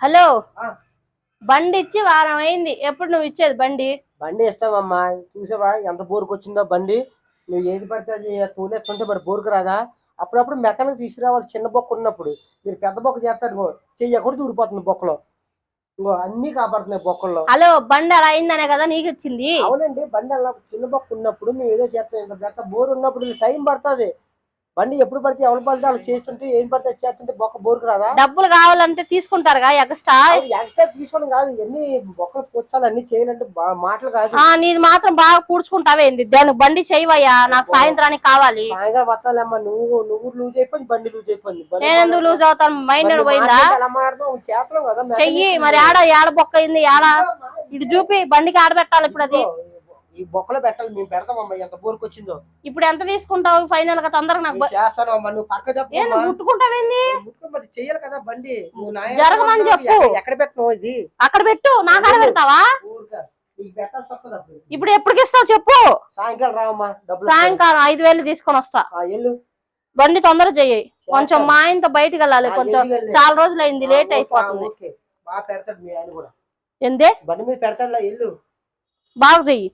Hello, బండి ఇచ్చి వారం అయింది. ఎప్పుడు నువ్వు ఇచ్చేది బండి? బండి ఇస్తావమ్మా. చూసావా ఎంత బోరుకు వచ్చిందో బండి. నువ్వు ఏది పడితే అది తోలేస్తుంటే మరి బోరుకు రాదా? అప్పుడప్పుడు మెకానిక్ తీసుకురావాలి. చిన్న బొక్క ఉన్నప్పుడు మీరు పెద్ద బొక్క చేస్తారు, చెయ్యి ఎక్కడ దూరిపోతుంది బొక్కలో. ఇంకో అన్ని కాపాడుతున్నాయి బొక్కల్లో. హలో, బండి అలా అయిందనే కదా నీకు ఇచ్చింది? అవునండి, బండి అలా చిన్న బొక్క ఉన్నప్పుడు మేము ఏదో చేస్తాం. ఇంత పెద్ద బోరు ఉన్నప్పుడు టైం పడుతుంది. బండి ఎప్పుడు పడితే ఎవరు పడితే వాళ్ళు చేస్తుంటే ఏం పడితే చేస్తుంటే బొక్క బోరుకు రాదా? డబ్బులు కావాలంటే తీసుకుంటారుగా ఎక్స్ట్రా. ఎక్స్ట్రా తీసుకోవడం కాదు, ఎన్ని బొక్కలు కూర్చాలి అన్ని చేయాలంటే మాటలు కాదు. నీది మాత్రం బాగా పూడ్చుకుంటావేంది? దానికి బండి చేయవయ్యా, నాకు సాయంత్రానికి కావాలి. సాయంత్రం వస్తాలేమ్మా. నువ్వు లూజ్ అయిపోయింది, బండి లూజ్ అయిపోయింది. నేను ఎందుకు లూజ్ అవుతాను? మైండ్ పోయిందా? చేతలు కదా చెయ్యి మరి. ఏడ బొక్క అయింది? ఇటు చూపి, బండికి ఆడబెట్టాలి ఇప్పుడు. అది ఈ బొక్కలో పెట్టాలి. మేము పెడతామమ్మా. ఎంత బోరుకు వచ్చిందో. ఇప్పుడు ఎంత తీసుకుంటావు ఫైనల్ గా? తొందరగా నాకు చేస్తాను అమ్మా. నువ్వు పక్క చెప్పు. ముట్టుకుంటావేంది? చెయ్యాలి కదా బండి. జరగమని చెప్పు. ఎక్కడ పెట్టినావు? ఇది అక్కడ పెట్టు. నాకు ఆడ పెడతావా? ఇప్పుడు ఎప్పటికి ఇస్తావు చెప్పు. సాయంకాలం రావమ్మా. సాయంకాలం 5,000 తీసుకొని వస్తా. బండి తొందరగా చెయ్యి. కొంచెం మా ఆయనతో బయటకు వెళ్ళాలి. కొంచెం చాలా రోజులు అయింది, లేట్ అయిపోతుంది. బాగా పెడతాడు మీ ఆయన కూడా. ఎందే బండి మీద పెడతాడు. ఇల్లు బాగా చెయ్యి.